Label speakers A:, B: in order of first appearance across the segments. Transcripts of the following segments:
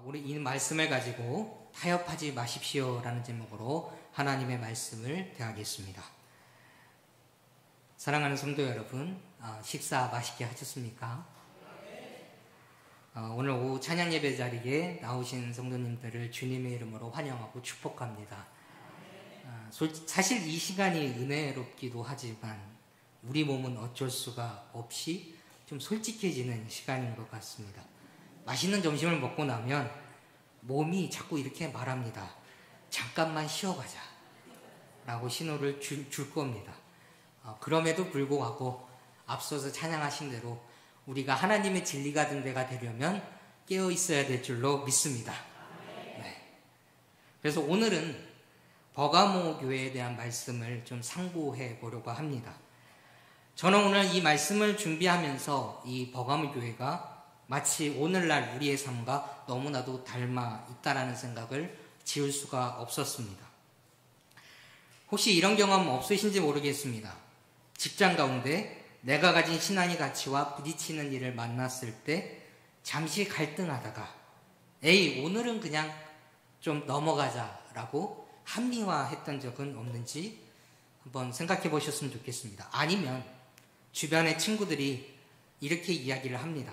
A: 우리 이 말씀을 가지고 타협하지 마십시오라는 제목으로 하나님의 말씀을 대하겠습니다. 사랑하는 성도 여러분, 식사 맛있게 하셨습니까? 오늘 오후 찬양 예배 자리에 나오신 성도님들을 주님의 이름으로 환영하고 축복합니다. 사실 이 시간이 은혜롭기도 하지만 우리 몸은 어쩔 수가 없이 좀 솔직해지는 시간인 것 같습니다. 맛있는 점심을 먹고 나면 몸이 자꾸 이렇게 말합니다. 잠깐만 쉬어가자 라고 신호를 줄 겁니다. 그럼에도 불구하고 앞서서 찬양하신 대로 우리가 하나님의 진리가 된 데가 되려면 깨어 있어야 될 줄로 믿습니다. 네. 그래서 오늘은 버가모 교회에 대한 말씀을 좀 상고해 보려고 합니다. 저는 오늘 이 말씀을 준비하면서 이 버가모 교회가 마치 오늘날 우리의 삶과 너무나도 닮아 있다라는 생각을 지울 수가 없었습니다. 혹시 이런 경험 없으신지 모르겠습니다. 직장 가운데 내가 가진 신앙의 가치와 부딪히는 일을 만났을 때 잠시 갈등하다가 에이 오늘은 그냥 좀 넘어가자라고 합리화했던 적은 없는지 한번 생각해 보셨으면 좋겠습니다. 아니면 주변의 친구들이 이렇게 이야기를 합니다.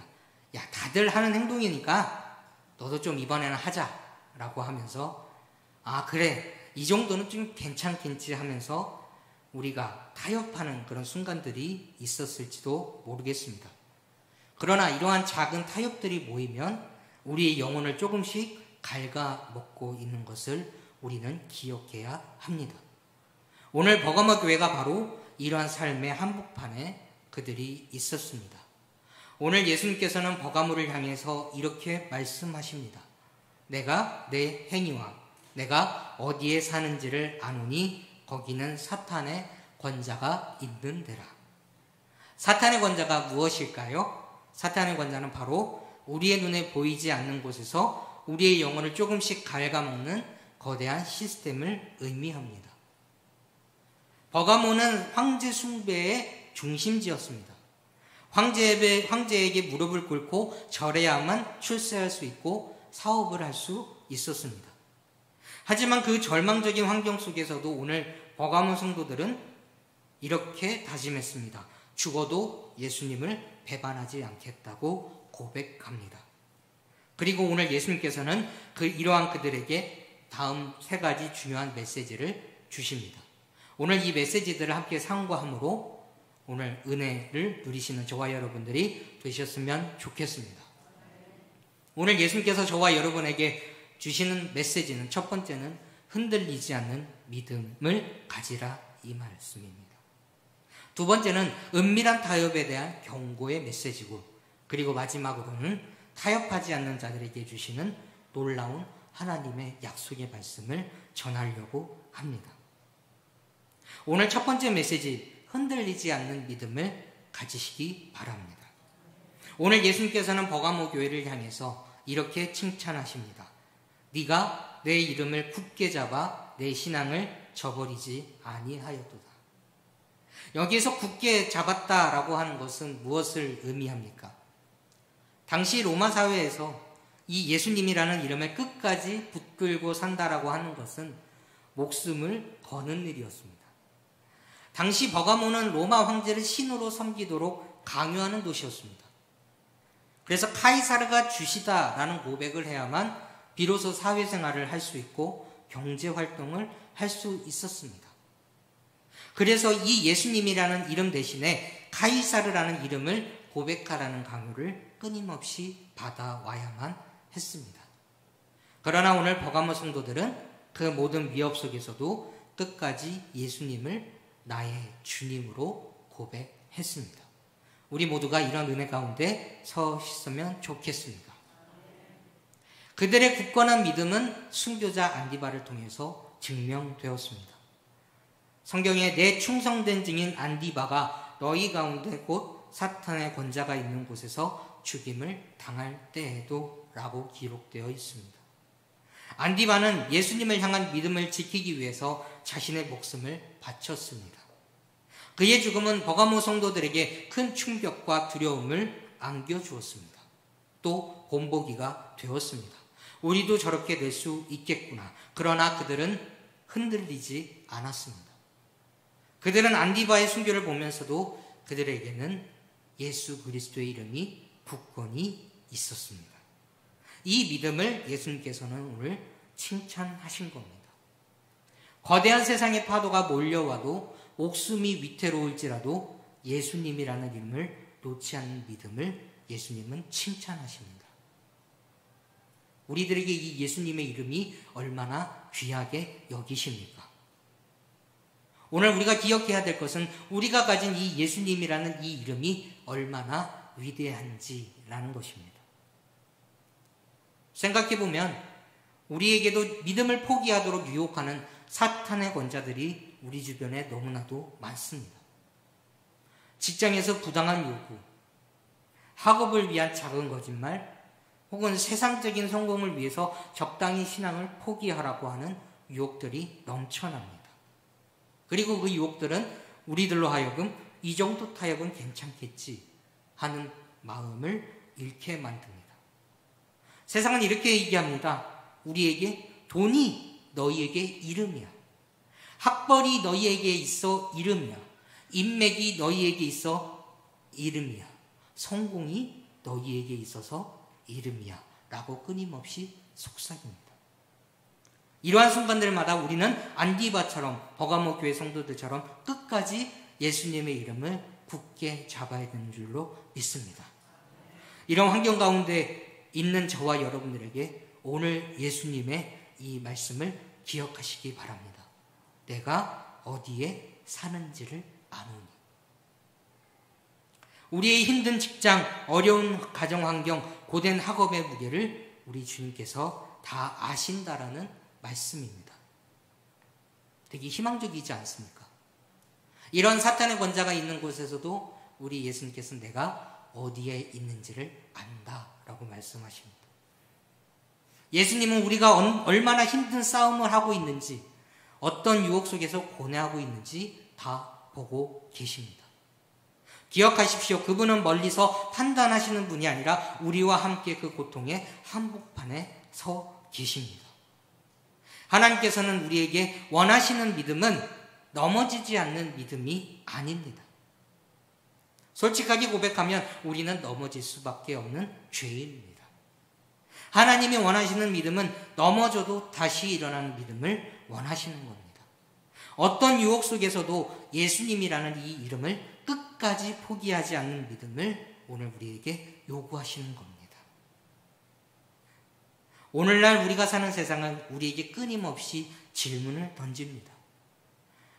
A: 야, 다들 하는 행동이니까 너도 좀 이번에는 하자라고 하면서 그래 이 정도는 좀 괜찮겠지 하면서 우리가 타협하는 그런 순간들이 있었을지도 모르겠습니다. 그러나 이러한 작은 타협들이 모이면 우리의 영혼을 조금씩 갉아먹고 있는 것을 우리는 기억해야 합니다. 오늘 버가모 교회가 바로 이러한 삶의 한복판에 그들이 있었습니다. 오늘 예수님께서는 버가모를 향해서 이렇게 말씀하십니다. 내가 내 행위와 내가 어디에 사는지를 아노니 거기는 사탄의 권자가 있는 데라. 사탄의 권자가 무엇일까요? 사탄의 권자는 바로 우리의 눈에 보이지 않는 곳에서 우리의 영혼을 조금씩 갉아먹는 거대한 시스템을 의미합니다. 버가모는 황제 숭배의 중심지였습니다. 황제에게 무릎을 꿇고 절해야만 출세할 수 있고 사업을 할 수 있었습니다. 하지만 그 절망적인 환경 속에서도 오늘 버가모 성도들은 이렇게 다짐했습니다. 죽어도 예수님을 배반하지 않겠다고 고백합니다. 그리고 오늘 예수님께서는 이러한 그들에게 다음 세 가지 중요한 메시지를 주십니다. 오늘 이 메시지들을 함께 상고함으로 오늘 은혜를 누리시는 저와 여러분들이 되셨으면 좋겠습니다. 오늘 예수님께서 저와 여러분에게 주시는 메시지는 첫 번째는 흔들리지 않는 믿음을 가지라 이 말씀입니다. 두 번째는 은밀한 타협에 대한 경고의 메시지고, 그리고 마지막으로는 타협하지 않는 자들에게 주시는 놀라운 하나님의 약속의 말씀을 전하려고 합니다. 오늘 첫 번째 메시지, 흔들리지 않는 믿음을 가지시기 바랍니다. 오늘 예수님께서는 버가모 교회를 향해서 이렇게 칭찬하십니다. 네가 내 이름을 굳게 잡아 내 신앙을 저버리지 아니하였도다. 여기에서 굳게 잡았다라고 하는 것은 무엇을 의미합니까? 당시 로마 사회에서 이 예수님이라는 이름을 끝까지 붙들고 산다라고 하는 것은 목숨을 거는 일이었습니다. 당시 버가모는 로마 황제를 신으로 섬기도록 강요하는 도시였습니다. 그래서 카이사르가 주시다라는 고백을 해야만 비로소 사회생활을 할 수 있고 경제활동을 할 수 있었습니다. 그래서 이 예수님이라는 이름 대신에 카이사르라는 이름을 고백하라는 강요를 끊임없이 받아와야만 했습니다. 그러나 오늘 버가모 성도들은 그 모든 위협 속에서도 끝까지 예수님을 나의 주님으로 고백했습니다. 우리 모두가 이런 은혜 가운데 서있으면 좋겠습니다. 그들의 굳건한 믿음은 순교자 안디바를 통해서 증명되었습니다. 성경에 내 충성된 증인 안디바가 너희 가운데 곧 사탄의 권자가 있는 곳에서 죽임을 당할 때에도 라고 기록되어 있습니다. 안디바는 예수님을 향한 믿음을 지키기 위해서 자신의 목숨을 바쳤습니다. 그의 죽음은 버가모 성도들에게 큰 충격과 두려움을 안겨주었습니다. 또 본보기가 되었습니다. 우리도 저렇게 될 수 있겠구나. 그러나 그들은 흔들리지 않았습니다. 그들은 안디바의 순교를 보면서도 그들에게는 예수 그리스도의 이름이 굳건히 있었습니다. 이 믿음을 예수님께서는 오늘 칭찬하신 겁니다. 거대한 세상의 파도가 몰려와도 목숨이 위태로울지라도 예수님이라는 이름을 놓지 않는 믿음을 예수님은 칭찬하십니다. 우리들에게 이 예수님의 이름이 얼마나 귀하게 여기십니까? 오늘 우리가 기억해야 될 것은 우리가 가진 이 예수님이라는 이 이름이 얼마나 위대한지라는 것입니다. 생각해보면 우리에게도 믿음을 포기하도록 유혹하는 사탄의 권자들이 우리 주변에 너무나도 많습니다. 직장에서 부당한 요구, 학업을 위한 작은 거짓말, 혹은 세상적인 성공을 위해서 적당히 신앙을 포기하라고 하는 유혹들이 넘쳐납니다. 그리고 그 유혹들은 우리들로 하여금 이 정도 타협은 괜찮겠지 하는 마음을 잃게 만듭니다. 세상은 이렇게 얘기합니다. 우리에게 돈이 너희에게 이름이야. 학벌이 너희에게 있어 이름이야. 인맥이 너희에게 있어 이름이야. 성공이 너희에게 있어서 이름이야 라고 끊임없이 속삭입니다. 이러한 순간들마다 우리는 안디바처럼 버가모 교회 성도들처럼 끝까지 예수님의 이름을 굳게 잡아야 되는 줄로 믿습니다. 이런 환경 가운데 있는 저와 여러분들에게 오늘 예수님의 이 말씀을 기억하시기 바랍니다. 내가 어디에 사는지를 아노니. 우리의 힘든 직장, 어려운 가정환경, 고된 학업의 무게를 우리 주님께서 다 아신다라는 말씀입니다. 되게 희망적이지 않습니까? 이런 사탄의 권자가 있는 곳에서도 우리 예수님께서는 내가 어디에 있는지를 안다라고 말씀하십니다. 예수님은 우리가 얼마나 힘든 싸움을 하고 있는지, 어떤 유혹 속에서 고뇌하고 있는지 다 보고 계십니다. 기억하십시오. 그분은 멀리서 판단하시는 분이 아니라 우리와 함께 그 고통의 한복판에 서 계십니다. 하나님께서는 우리에게 원하시는 믿음은 넘어지지 않는 믿음이 아닙니다. 솔직하게 고백하면 우리는 넘어질 수밖에 없는 죄인입니다. 하나님이 원하시는 믿음은 넘어져도 다시 일어나는 믿음을 원하시는 겁니다. 어떤 유혹 속에서도 예수님이라는 이 이름을 끝까지 포기하지 않는 믿음을 오늘 우리에게 요구하시는 겁니다. 오늘날 우리가 사는 세상은 우리에게 끊임없이 질문을 던집니다.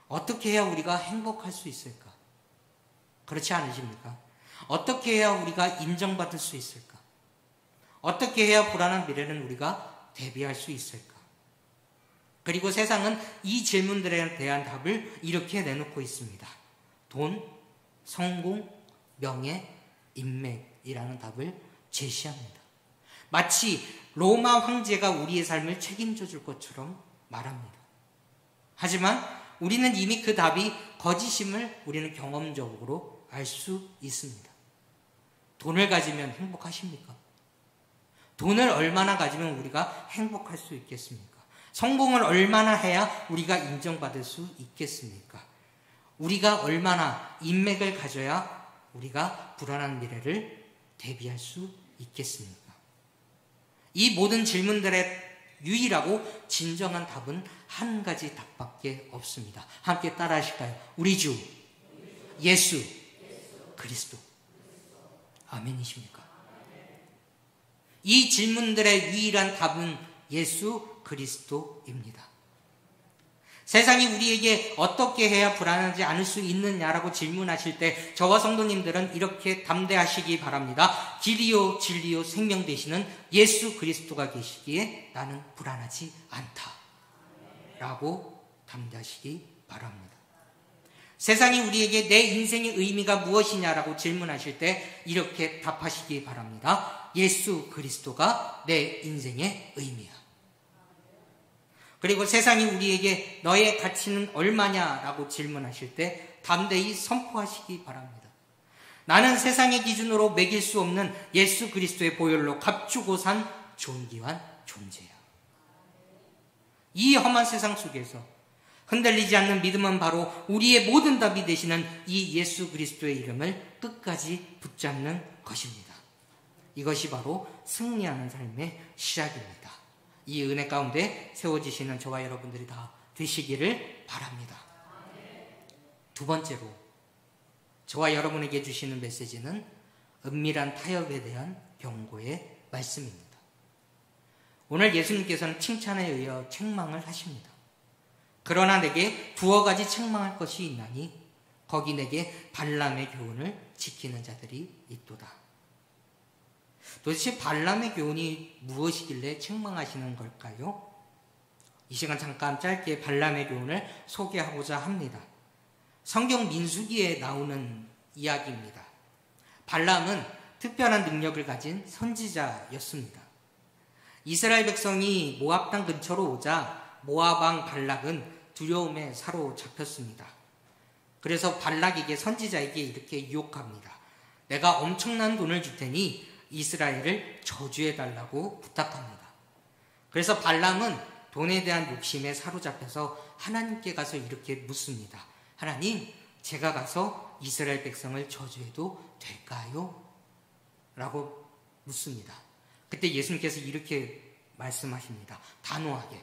A: 어떻게 해야 우리가 행복할 수 있을까? 그렇지 않으십니까? 어떻게 해야 우리가 인정받을 수 있을까? 어떻게 해야 불안한 미래는 우리가 대비할 수 있을까? 그리고 세상은 이 질문들에 대한 답을 이렇게 내놓고 있습니다. 돈, 성공, 명예, 인맥이라는 답을 제시합니다. 마치 로마 황제가 우리의 삶을 책임져 줄 것처럼 말합니다. 하지만 우리는 이미 그 답이 거짓임을 우리는 경험적으로 알 수 있습니다. 돈을 가지면 행복하십니까? 돈을 얼마나 가지면 우리가 행복할 수 있겠습니까? 성공을 얼마나 해야 우리가 인정받을 수 있겠습니까? 우리가 얼마나 인맥을 가져야 우리가 불안한 미래를 대비할 수 있겠습니까? 이 모든 질문들의 유일하고 진정한 답은 한 가지 답밖에 없습니다. 함께 따라 하실까요? 우리 주 예수 그리스도. 아멘이십니까? 이 질문들의 유일한 답은 예수 그리스도입니다. 세상이 우리에게 어떻게 해야 불안하지 않을 수 있느냐라고 질문하실 때 저와 성도님들은 이렇게 담대하시기 바랍니다. 길이요 진리요 생명 되시는 예수 그리스도가 계시기에 나는 불안하지 않다 라고 담대하시기 바랍니다. 세상이 우리에게 내 인생의 의미가 무엇이냐라고 질문하실 때 이렇게 답하시기 바랍니다. 예수 그리스도가 내 인생의 의미야. 그리고 세상이 우리에게 너의 가치는 얼마냐라고 질문하실 때 담대히 선포하시기 바랍니다. 나는 세상의 기준으로 매길 수 없는 예수 그리스도의 보혈로 값주고 산 존귀한 존재야. 이 험한 세상 속에서 흔들리지 않는 믿음은 바로 우리의 모든 답이 되시는 이 예수 그리스도의 이름을 끝까지 붙잡는 것입니다. 이것이 바로 승리하는 삶의 시작입니다. 이 은혜 가운데 세워지시는 저와 여러분들이 다 되시기를 바랍니다. 두 번째로 저와 여러분에게 주시는 메시지는 은밀한 타협에 대한 경고의 말씀입니다. 오늘 예수님께서는 칭찬에 의해 책망을 하십니다. 그러나 내게 두어 가지 책망할 것이 있나니 거기 내게 발람의 교훈을 지키는 자들이 있도다. 도대체 발람의 교훈이 무엇이길래 책망하시는 걸까요? 이 시간 잠깐 짧게 발람의 교훈을 소개하고자 합니다. 성경 민수기에 나오는 이야기입니다. 발람은 특별한 능력을 가진 선지자였습니다. 이스라엘 백성이 모압 땅 근처로 오자 모압 왕 발락은 두려움에 사로잡혔습니다. 그래서 발락에게 선지자에게 이렇게 유혹합니다. 내가 엄청난 돈을 줄 테니 이스라엘을 저주해달라고 부탁합니다. 그래서 발람은 돈에 대한 욕심에 사로잡혀서 하나님께 가서 이렇게 묻습니다. 하나님, 제가 가서 이스라엘 백성을 저주해도 될까요? 라고 묻습니다. 그때 예수님께서 이렇게 말씀하십니다. 단호하게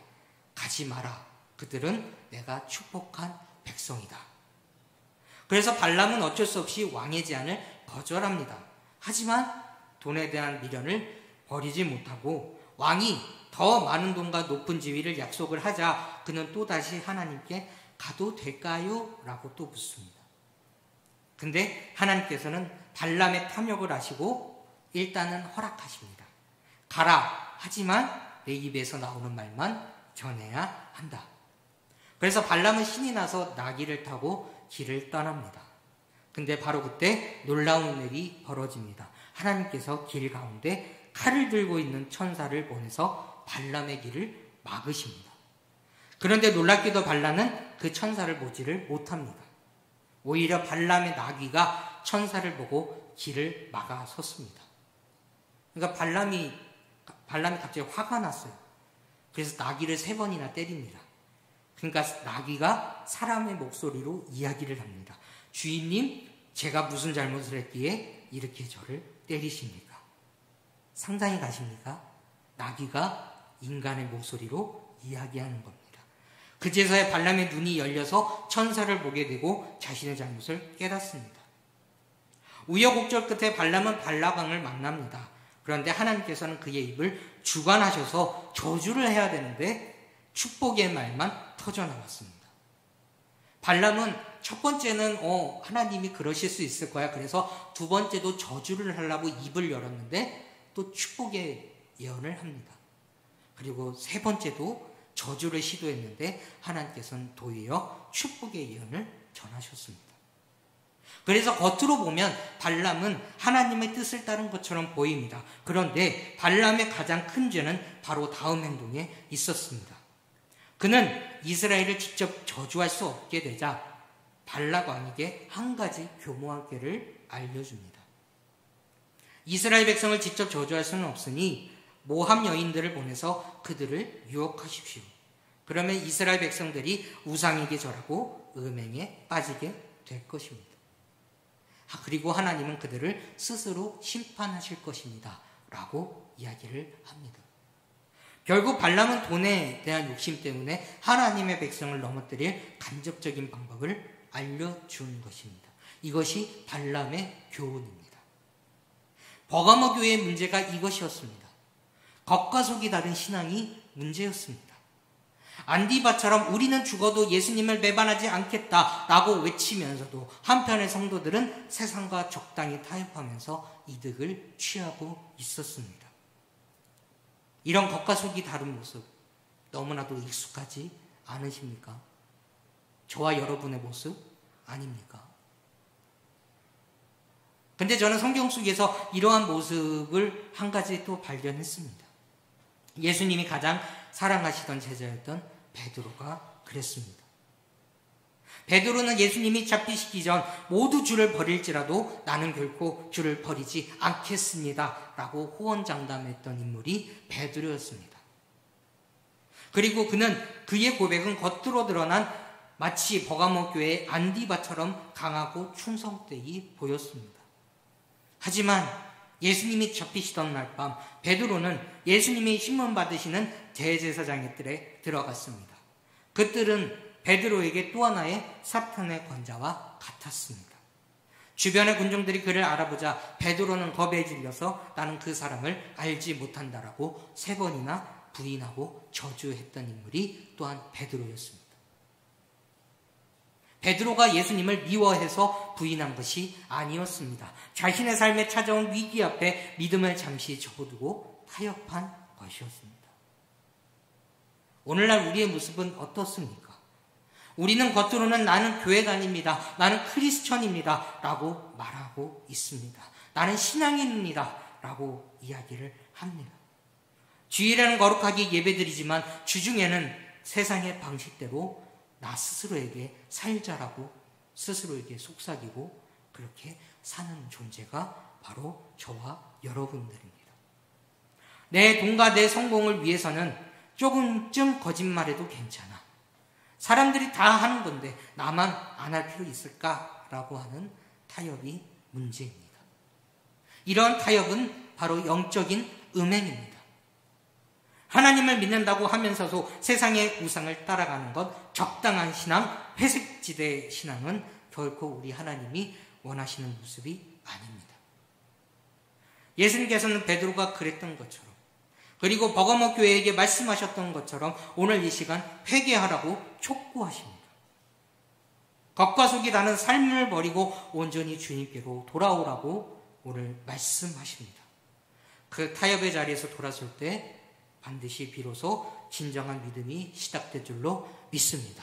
A: 가지 마라. 그들은 내가 축복한 백성이다. 그래서 발람은 어쩔 수 없이 왕의 제안을 거절합니다. 하지만 돈에 대한 미련을 버리지 못하고 왕이 더 많은 돈과 높은 지위를 약속을 하자 그는 또다시 하나님께 가도 될까요? 라고 또 묻습니다. 근데 하나님께서는 발람의 탐욕을 아시고 일단은 허락하십니다. 가라. 하지만 내 입에서 나오는 말만 전해야 한다. 그래서 발람은 신이 나서 나귀를 타고 길을 떠납니다. 근데 바로 그때 놀라운 일이 벌어집니다. 하나님께서 길 가운데 칼을 들고 있는 천사를 보내서 발람의 길을 막으십니다. 그런데 놀랍게도 발람은 그 천사를 보지를 못합니다. 오히려 발람의 나귀가 천사를 보고 길을 막아섰습니다. 그러니까 발람이 갑자기 화가 났어요. 그래서 나귀를 3번이나 때립니다. 그러니까 나귀가 사람의 목소리로 이야기를 합니다. 주인님, 제가 무슨 잘못을 했기에 이렇게 저를 때리십니까? 상상이 가십니까? 나귀가 인간의 목소리로 이야기하는 겁니다. 그제서야 발람의 눈이 열려서 천사를 보게 되고 자신의 잘못을 깨닫습니다. 우여곡절 끝에 발람은 발락왕을 만납니다. 그런데 하나님께서는 그의 입을 주관하셔서 저주를 해야 되는데 축복의 말만 터져나왔습니다. 발람은 첫 번째는 하나님이 그러실 수 있을 거야. 그래서 두 번째도 저주를 하려고 입을 열었는데 또 축복의 예언을 합니다. 그리고 세 번째도 저주를 시도했는데 하나님께서는 도리어 축복의 예언을 전하셨습니다. 그래서 겉으로 보면 발람은 하나님의 뜻을 따른 것처럼 보입니다. 그런데 발람의 가장 큰 죄는 바로 다음 행동에 있었습니다. 그는 이스라엘을 직접 저주할 수 없게 되자 발락 왕에게 한 가지 교묘한 꾀를 알려줍니다. 이스라엘 백성을 직접 저주할 수는 없으니 모함 여인들을 보내서 그들을 유혹하십시오. 그러면 이스라엘 백성들이 우상에게 절하고 음행에 빠지게 될 것입니다. 그리고 하나님은 그들을 스스로 심판하실 것입니다. 라고 이야기를 합니다. 결국 발람은 돈에 대한 욕심 때문에 하나님의 백성을 넘어뜨릴 간접적인 방법을 알려준 것입니다. 이것이 발람의 교훈입니다. 버가모 교회의 문제가 이것이었습니다. 겉과 속이 다른 신앙이 문제였습니다. 안디바처럼 우리는 죽어도 예수님을 배반하지 않겠다라고 외치면서도 한편의 성도들은 세상과 적당히 타협하면서 이득을 취하고 있었습니다. 이런 겉과 속이 다른 모습 너무나도 익숙하지 않으십니까? 저와 여러분의 모습 아닙니까? 근데 저는 성경 속에서 이러한 모습을 한 가지 또 발견했습니다. 예수님이 가장 사랑하시던 제자였던 베드로가 그랬습니다. 베드로는 예수님이 잡히시기 전 모두 주를 버릴지라도 나는 결코 주를 버리지 않겠습니다 라고 호언장담했던 인물이 베드로였습니다. 그리고 그의 고백은 겉으로 드러난 마치 버가모 교회의 안디바처럼 강하고 충성되이 보였습니다. 하지만 예수님이 잡히시던 날 밤 베드로는 예수님이 신문 받으시는 대제사장의 뜰에 들어갔습니다. 그 뜰은 베드로에게 또 하나의 사탄의 권자와 같았습니다. 주변의 군중들이 그를 알아보자 베드로는 겁에 질려서 나는 그 사람을 알지 못한다라고 3번이나 부인하고 저주했던 인물이 또한 베드로였습니다. 베드로가 예수님을 미워해서 부인한 것이 아니었습니다. 자신의 삶에 찾아온 위기 앞에 믿음을 잠시 접어두고 타협한 것이었습니다. 오늘날 우리의 모습은 어떻습니까? 우리는 겉으로는 나는 교회 다닙니다. 나는 크리스천입니다. 라고 말하고 있습니다. 나는 신앙인입니다. 라고 이야기를 합니다. 주일에는 거룩하게 예배드리지만 주중에는 세상의 방식대로 나 스스로에게 살자라고 스스로에게 속삭이고 그렇게 사는 존재가 바로 저와 여러분들입니다. 내 돈과 내 성공을 위해서는 조금쯤 거짓말해도 괜찮아. 사람들이 다 하는 건데 나만 안 할 필요 있을까라고 하는 타협이 문제입니다. 이런 타협은 바로 영적인 음행입니다. 하나님을 믿는다고 하면서도 세상의 우상을 따라가는 것, 적당한 신앙, 회색지대 신앙은 결코 우리 하나님이 원하시는 모습이 아닙니다. 예수님께서는 베드로가 그랬던 것처럼 그리고 버가모 교회에게 말씀하셨던 것처럼 오늘 이 시간 회개하라고 촉구하십니다. 겉과 속이 다른 삶을 버리고 온전히 주님께로 돌아오라고 오늘 말씀하십니다. 그 타협의 자리에서 돌아설 때 반드시 비로소 진정한 믿음이 시작될 줄로 믿습니다.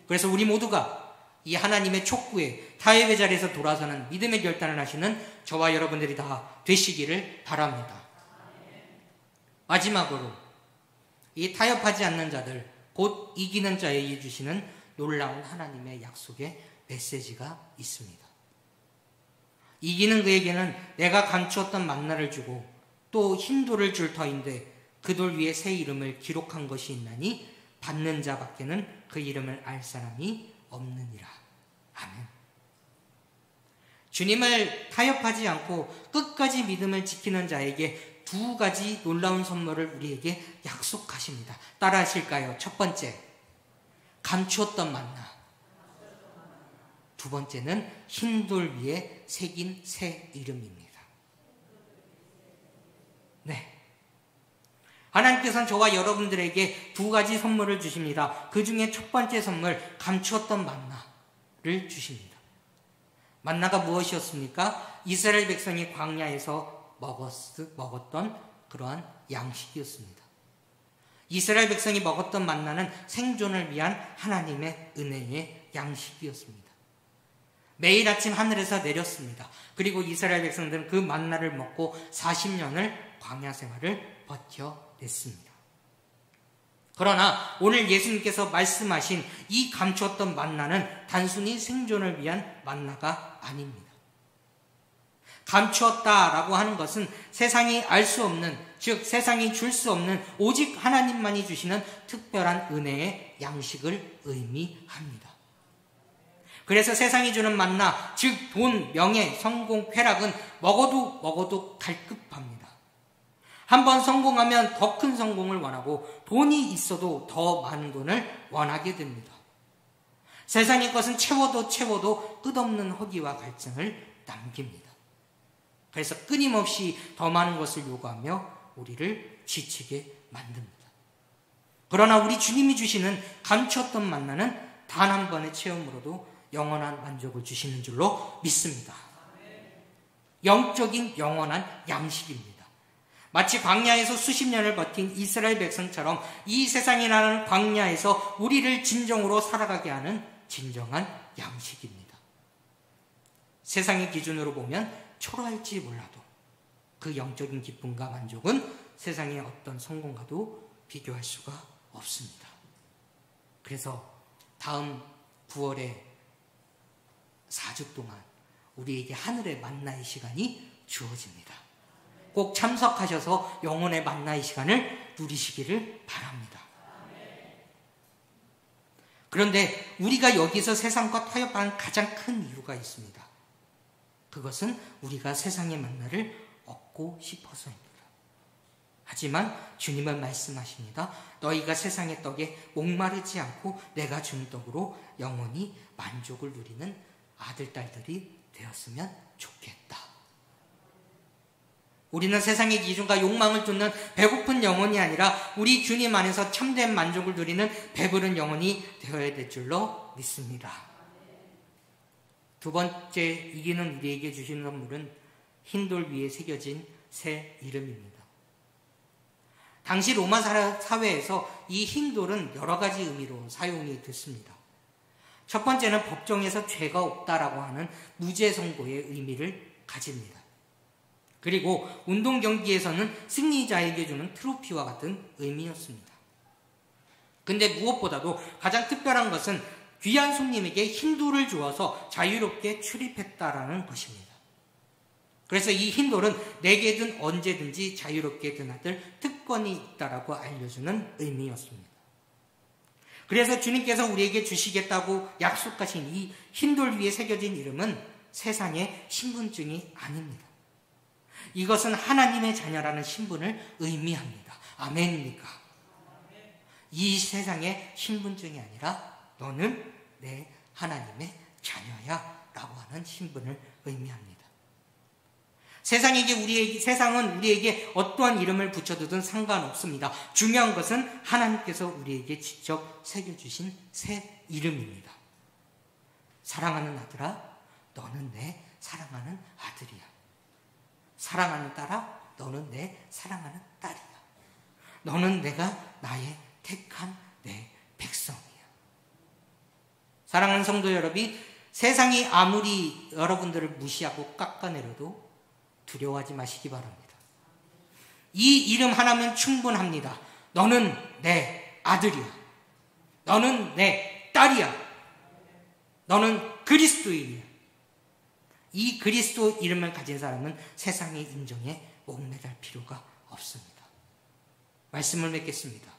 A: 그래서 우리 모두가 이 하나님의 촉구에 타협의 자리에서 돌아서는 믿음의 결단을 하시는 저와 여러분들이 다 되시기를 바랍니다. 마지막으로 이 타협하지 않는 자들, 곧 이기는 자에게 주시는 놀라운 하나님의 약속의 메시지가 있습니다. 이기는 그에게는 내가 감추었던 만나를 주고 또 흰 돌을 줄 터인데 그 돌 위에 새 이름을 기록한 것이 있나니 받는 자밖에는 그 이름을 알 사람이 없느니라. 아멘. 주님을 타협하지 않고 끝까지 믿음을 지키는 자에게 2가지 놀라운 선물을 우리에게 약속하십니다. 따라 하실까요? 첫 번째, 감추었던 만나. 2번째는 흰 돌 위에 새긴 새 이름입니다. 네. 하나님께서는 저와 여러분들에게 2가지 선물을 주십니다. 그 중에 첫 번째 선물, 감추었던 만나를 주십니다. 만나가 무엇이었습니까? 이스라엘 백성이 광야에서 먹었던 그러한 양식이었습니다. 이스라엘 백성이 먹었던 만나는 생존을 위한 하나님의 은혜의 양식이었습니다. 매일 아침 하늘에서 내렸습니다. 그리고 이스라엘 백성들은 그 만나를 먹고 40년을 광야 생활을 버텨냈습니다. 그러나 오늘 예수님께서 말씀하신 이 감추었던 만나는 단순히 생존을 위한 만나가 아닙니다. 감추었다라고 하는 것은 세상이 알 수 없는, 즉 세상이 줄 수 없는 오직 하나님만이 주시는 특별한 은혜의 양식을 의미합니다. 그래서 세상이 주는 만나, 즉 돈, 명예, 성공, 쾌락은 먹어도 갈급합니다. 한번 성공하면 더 큰 성공을 원하고 돈이 있어도 더 많은 돈을 원하게 됩니다. 세상의 것은 채워도 끝없는 허기와 갈증을 남깁니다. 그래서 끊임없이 더 많은 것을 요구하며 우리를 지치게 만듭니다. 그러나 우리 주님이 주시는 감추었던 만나는 단 한 번의 체험으로도 영원한 만족을 주시는 줄로 믿습니다. 영적인 영원한 양식입니다. 마치 광야에서 수십 년을 버틴 이스라엘 백성처럼 이 세상이라는 광야에서 우리를 진정으로 살아가게 하는 진정한 양식입니다. 세상의 기준으로 보면 초라할지 몰라도 그 영적인 기쁨과 만족은 세상의 어떤 성공과도 비교할 수가 없습니다. 그래서 다음 9월에 4주 동안 우리에게 하늘의 만나의 시간이 주어집니다. 꼭 참석하셔서 영혼의 만나의 시간을 누리시기를 바랍니다. 그런데 우리가 여기서 세상과 타협하는 가장 큰 이유가 있습니다. 그것은 우리가 세상의 만나를 얻고 싶어서입니다. 하지만 주님은 말씀하십니다. 너희가 세상의 떡에 목마르지 않고 내가 준 떡으로 영원히 만족을 누리는 아들, 딸들이 되었으면 좋겠다. 우리는 세상의 기준과 욕망을 쫓는 배고픈 영혼이 아니라 우리 주님 안에서 참된 만족을 누리는 배부른 영혼이 되어야 될 줄로 믿습니다. 두 번째, 이기는 우리에게 주신 선물은 흰돌 위에 새겨진 새 이름입니다. 당시 로마 사회에서 이 흰돌은 여러 가지 의미로 사용이 됐습니다. 첫 번째는 법정에서 죄가 없다라고 하는 무죄 선고의 의미를 가집니다. 그리고 운동 경기에서는 승리자에게 주는 트로피와 같은 의미였습니다. 근데 무엇보다도 가장 특별한 것은 귀한 손님에게 흰돌을 주어서 자유롭게 출입했다라는 것입니다. 그래서 이 흰돌은 내게든 언제든지 자유롭게 드나들 특권이 있다라고 알려주는 의미였습니다. 그래서 주님께서 우리에게 주시겠다고 약속하신 이 흰돌 위에 새겨진 이름은 세상의 신분증이 아닙니다. 이것은 하나님의 자녀라는 신분을 의미합니다. 아멘입니까? 이 세상의 신분증이 아니라 너는 내 하나님의 자녀야 라고 하는 신분을 의미합니다. 세상은 우리에게 어떠한 이름을 붙여두든 상관없습니다. 중요한 것은 하나님께서 우리에게 직접 새겨주신 새 이름입니다. 사랑하는 아들아, 너는 내 사랑하는 아들이야. 사랑하는 딸아, 너는 내 사랑하는 딸이야. 너는 내가 나의 택한 내 백성이야. 사랑하는 성도 여러분, 세상이 아무리 여러분들을 무시하고 깎아내려도 두려워하지 마시기 바랍니다. 이 이름 하나면 충분합니다. 너는 내 아들이야. 너는 내 딸이야. 너는 그리스도인이야. 이 그리스도 이름을 가진 사람은 세상의 인정에 목매달 필요가 없습니다. 말씀을 맺겠습니다.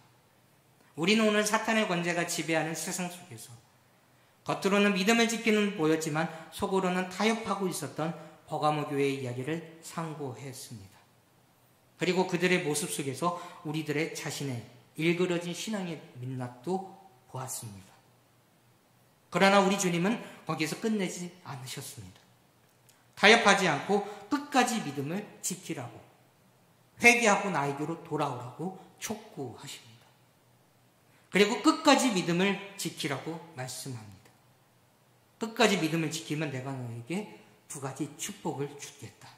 A: 우리는 오늘 사탄의 권세가 지배하는 세상 속에서 겉으로는 믿음을 지키는 보였지만 속으로는 타협하고 있었던 버가모 교회의 이야기를 상고했습니다. 그리고 그들의 모습 속에서 우리들의 자신의 일그러진 신앙의 민낯도 보았습니다. 그러나 우리 주님은 거기서 끝내지 않으셨습니다. 타협하지 않고 끝까지 믿음을 지키라고, 회개하고 나에게로 돌아오라고 촉구하십니다. 그리고 끝까지 믿음을 지키라고 말씀합니다. 끝까지 믿음을 지키면 내가 너에게 두 가지 축복을 주겠다.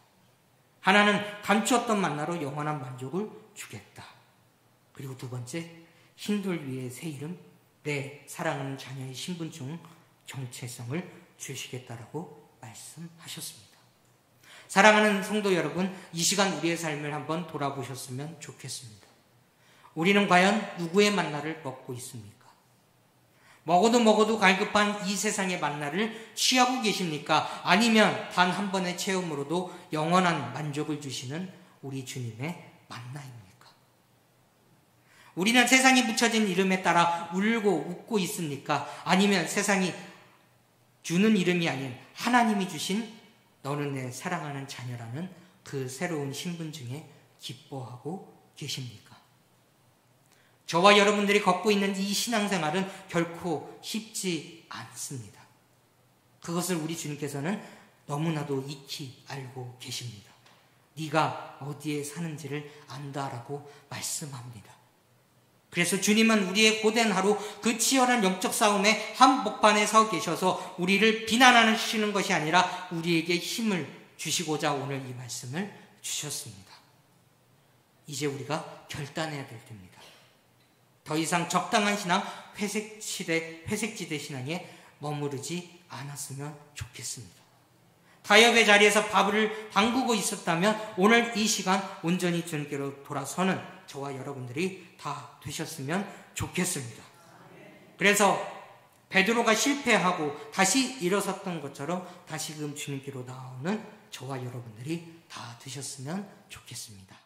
A: 하나는 감추었던 만나로 영원한 만족을 주겠다. 그리고 두 번째, 흰돌 위에 새 이름, 내 사랑하는 자녀의 신분증 정체성을 주시겠다라고 말씀하셨습니다. 사랑하는 성도 여러분, 이 시간 우리의 삶을 한번 돌아보셨으면 좋겠습니다. 우리는 과연 누구의 만나를 먹고 있습니까? 먹어도 갈급한 이 세상의 만나를 취하고 계십니까? 아니면 단 한 번의 체험으로도 영원한 만족을 주시는 우리 주님의 만나입니까? 우리는 세상이 붙여진 이름에 따라 울고 웃고 있습니까? 아니면 세상이 주는 이름이 아닌 하나님이 주신 너는 내 사랑하는 자녀라는 그 새로운 신분증에 기뻐하고 계십니까? 저와 여러분들이 걷고 있는 이 신앙생활은 결코 쉽지 않습니다. 그것을 우리 주님께서는 너무나도 익히 알고 계십니다. 네가 어디에 사는지를 안다라고 말씀합니다. 그래서 주님은 우리의 고된 하루, 그 치열한 영적 싸움의 한복판에 서 계셔서 우리를 비난하시는 것이 아니라 우리에게 힘을 주시고자 오늘 이 말씀을 주셨습니다. 이제 우리가 결단해야 될 때입니다. 더 이상 적당한 신앙, 회색지대 신앙에 머무르지 않았으면 좋겠습니다. 타협의 자리에서 밥을 담그고 있었다면 오늘 이 시간 온전히 주님께로 돌아서는 저와 여러분들이 다 되셨으면 좋겠습니다. 그래서 베드로가 실패하고 다시 일어섰던 것처럼 다시금 주님께로 나오는 저와 여러분들이 다 되셨으면 좋겠습니다.